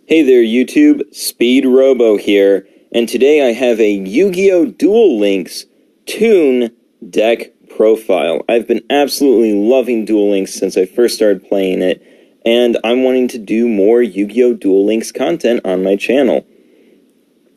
Hey there YouTube, Speedrobo here, and today I have a YuGiOh Duel Links Toon deck profile. I've been absolutely loving Duel Links since I first started playing it, and I'm wanting to do more YuGiOh Duel Links content on my channel.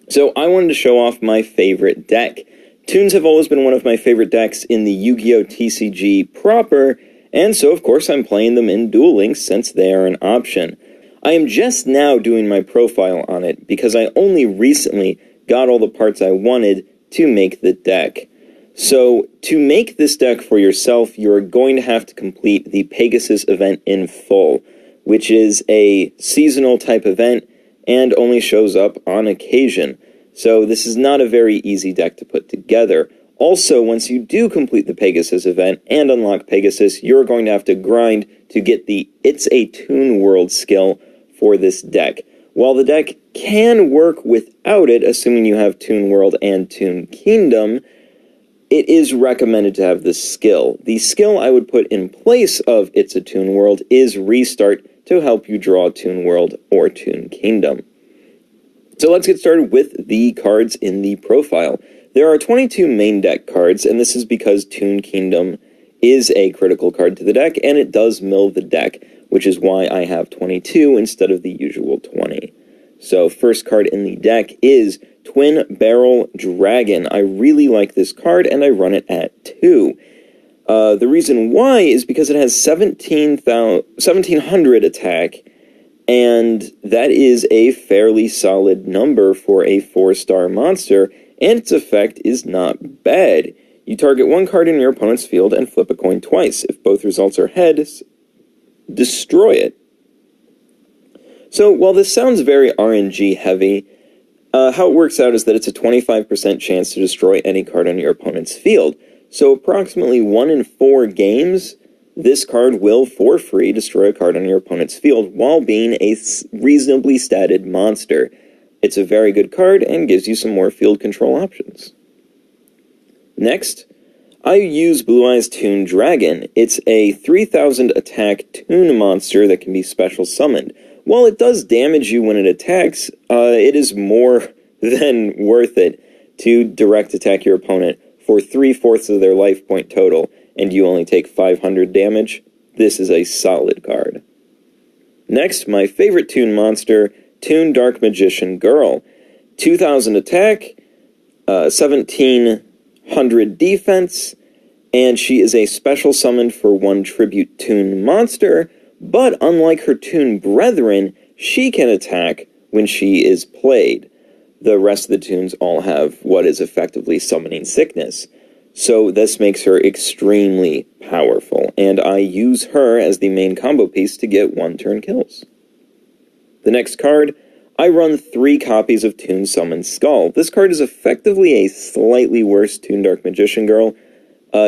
So I wanted to show off my favorite deck. Toons have always been one of my favorite decks in the Yu-Gi-Oh! TCG proper, and so of course I'm playing them in Duel Links since they are an option. I am just now doing my profile on it because I only recently got all the parts I wanted to make the deck. So, to make this deck for yourself, you're going to have to complete the Pegasus event in full, which is a seasonal type event and only shows up on occasion. So this is not a very easy deck to put together. Also, once you do complete the Pegasus event and unlock Pegasus, you're going to have to grind to get the It's a Toon World skill for this deck. While the deck can work without it, assuming you have Toon World and Toon Kingdom, it is recommended to have this skill. The skill I would put in place of It's a Toon World is Restart to help you draw Toon World or Toon Kingdom. So let's get started with the cards in the profile. There are 22 main deck cards, and this is because Toon Kingdom is a critical card to the deck, and it does mill the deck, which is why I have 22 instead of the usual 20. So first card in the deck is Twin Barrel Dragon. I really like this card, and I run it at 2. The reason why is because it has 1700 attack, and that is a fairly solid number for a 4-star monster, and its effect is not bad. You target one card in your opponent's field and flip a coin twice. If both results are heads, destroy it. So, while this sounds very RNG heavy, how it works out is that it's a 25% chance to destroy any card on your opponent's field. So, approximately 1 in 4 games, this card will, for free, destroy a card on your opponent's field while being a reasonably statted monster. It's a very good card and gives you some more field control options. Next, I use Blue Eyes Toon Dragon. It's a 3000 attack Toon monster that can be special summoned. While it does damage you when it attacks, it is more than worth it to direct attack your opponent for 3/4 of their life point total, and you only take 500 damage. This is a solid card. Next, my favorite Toon monster, Toon Dark Magician Girl. 2000 attack, 1700 defense, and she is a special summoned for 1 tribute Toon monster, but unlike her Toon brethren, she can attack when she is played. The rest of the Toons all have what is effectively summoning sickness. So this makes her extremely powerful, and I use her as the main combo piece to get 1-turn kills. The next card, I run 3 copies of Toon Summon Skull. This card is effectively a slightly worse Toon Dark Magician Girl.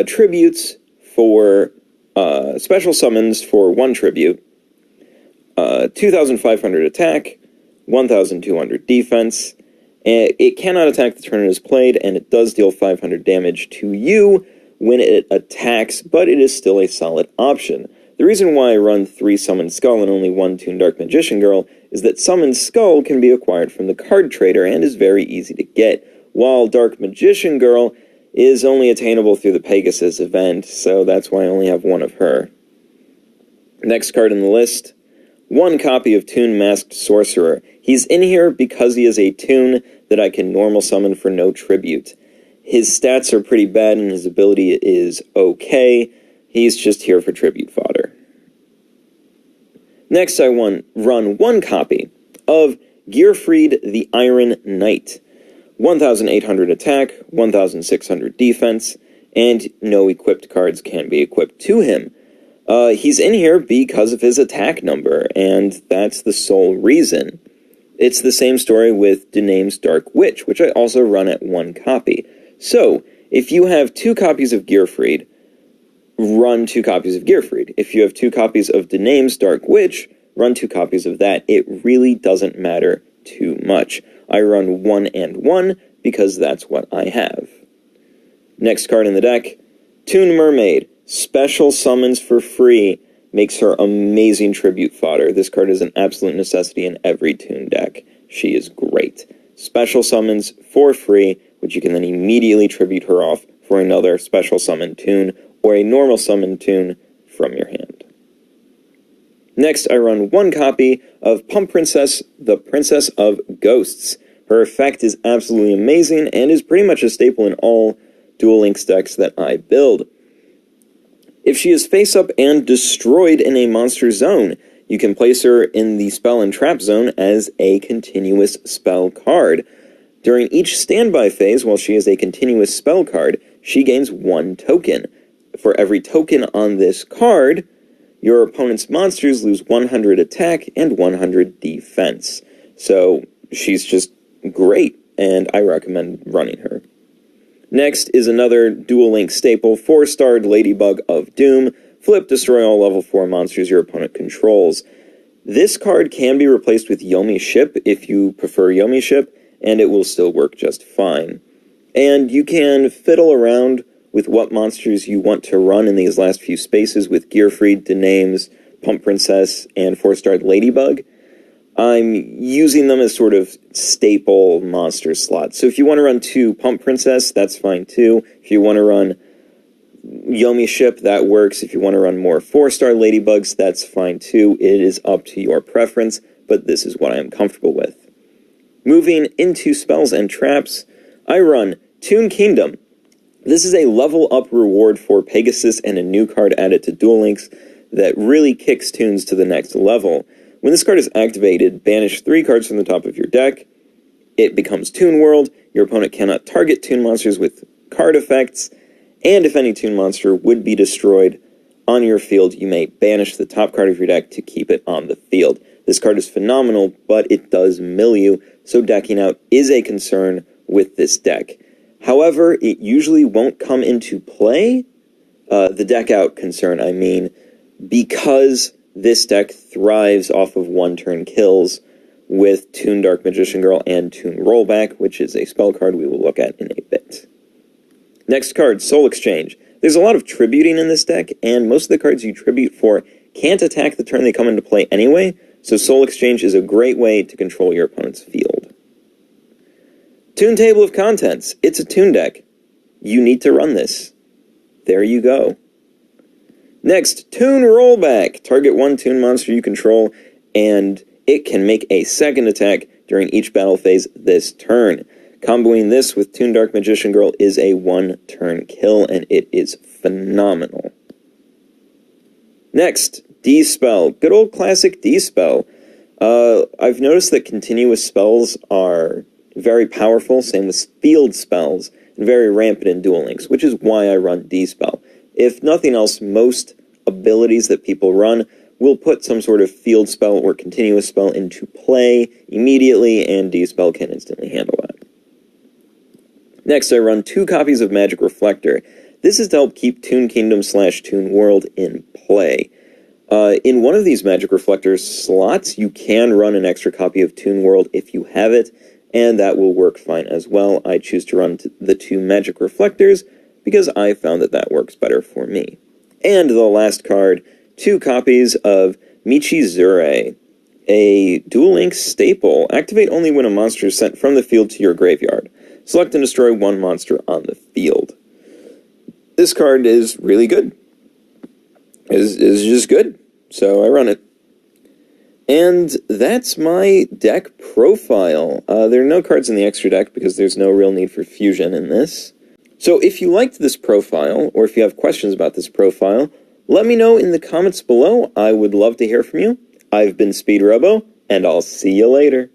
Tributes for special summons for 1 tribute, 2500 attack, 1200 defense, and it cannot attack the turn it is played, and it does deal 500 damage to you when it attacks, but it is still a solid option. The reason why I run 3 Summon Skull and only 1 Toon Dark Magician Girl is that Summon Skull can be acquired from the card trader and is very easy to get, while Dark Magician Girl is only attainable through the Pegasus event, so that's why I only have 1 of her. Next card in the list, 1 copy of Toon Masked Sorcerer. He's in here because he is a Toon that I can normal summon for no tribute. His stats are pretty bad and his ability is okay. He's just here for tribute fodder. Next I run 1 copy of Gearfried the Iron Knight. 1800 attack, 1600 defense, and no equipped cards can be equipped to him. He's in here because of his attack number, and that's the sole reason. It's the same story with Dename's Dark Witch, which I also run at 1 copy. So, if you have 2 copies of Gearfried, run 2 copies of Gearfried. If you have 2 copies of Dename's Dark Witch, run 2 copies of that. It really doesn't matter too much. I run 1 and 1 because that's what I have. Next card in the deck, Toon Mermaid. Special summons for free makes her amazing tribute fodder. This card is an absolute necessity in every Toon deck. She is great. Special summons for free, which you can then immediately tribute her off for another special summon Toon or a normal summon Toon from your hand. Next, I run one copy of Pump Princess, the Princess of Ghosts. Her effect is absolutely amazing and is pretty much a staple in all Duel Links decks that I build. If she is face-up and destroyed in a monster zone, you can place her in the spell and trap zone as a continuous spell card. During each standby phase, while she is a continuous spell card, she gains 1 token. For every token on this card, your opponent's monsters lose 100 attack and 100 defense. So she's just great, and I recommend running her. Next is another Duel Links staple, 4-starred Ladybug of Doom. Flip, destroy all level 4 monsters your opponent controls. This card can be replaced with Yomi Ship if you prefer Yomi Ship, and it will still work just fine. And you can fiddle around with what monsters you want to run in these last few spaces with Gearfried, Denames, Pump Princess, and 4-starred Ladybug. I'm using them as sort of staple monster slots. So if you want to run 2 Pump Princess, that's fine too. If you want to run Yomi Ship, that works. If you want to run more 4-star Ladybugs, that's fine too. It is up to your preference, but this is what I am comfortable with. Moving into spells and traps, I run Toon Kingdom. This is a level up reward for Pegasus and a new card added to Duel Links that really kicks Toons to the next level. When this card is activated, banish 3 cards from the top of your deck. It becomes Toon World. Your opponent cannot target Toon monsters with card effects, and if any Toon monster would be destroyed on your field, you may banish the top card of your deck to keep it on the field. This card is phenomenal, but it does mill you, so decking out is a concern with this deck. However, it usually won't come into play, the deck out concern, I mean, because this deck thrives off of 1-turn kills with Toon Dark Magician Girl and Toon Rollback, which is a spell card we will look at in a bit. Next card, Soul Exchange. There's a lot of tributing in this deck, and most of the cards you tribute for can't attack the turn they come into play anyway, so Soul Exchange is a great way to control your opponent's field. Toon Table of Contents. It's a Toon deck. You need to run this. There you go. Next, Toon Rollback. Target 1 Toon monster you control, and it can make a second attack during each battle phase this turn. Comboing this with Toon Dark Magician Girl is a 1-turn kill, and it is phenomenal. Next, D-Spell. Good old classic D-Spell. I've noticed that continuous spells are very powerful, same with field spells, and very rampant in Duel Links, which is why I run D-Spell. If nothing else, most abilities that people run will put some sort of field spell or continuous spell into play immediately, and D-Spell can instantly handle that. Next, I run 2 copies of Magic Reflector. This is to help keep Toon Kingdom / Toon World in play. In one of these Magic Reflector slots, you can run an extra copy of Toon World if you have it, and that will work fine as well. I choose to run the 2 Magic Reflectors because I found that that works better for me. And the last card, 2 copies of Michizure, a Duel Links staple. Activate only when a monster is sent from the field to your graveyard. Select and destroy 1 monster on the field. This card is really good. Is just good. So I run it. And that's my deck profile. There are no cards in the extra deck because there's no real need for fusion in this. So if you liked this profile, or if you have questions about this profile, let me know in the comments below. I would love to hear from you. I've been Speedrobo, and I'll see you later.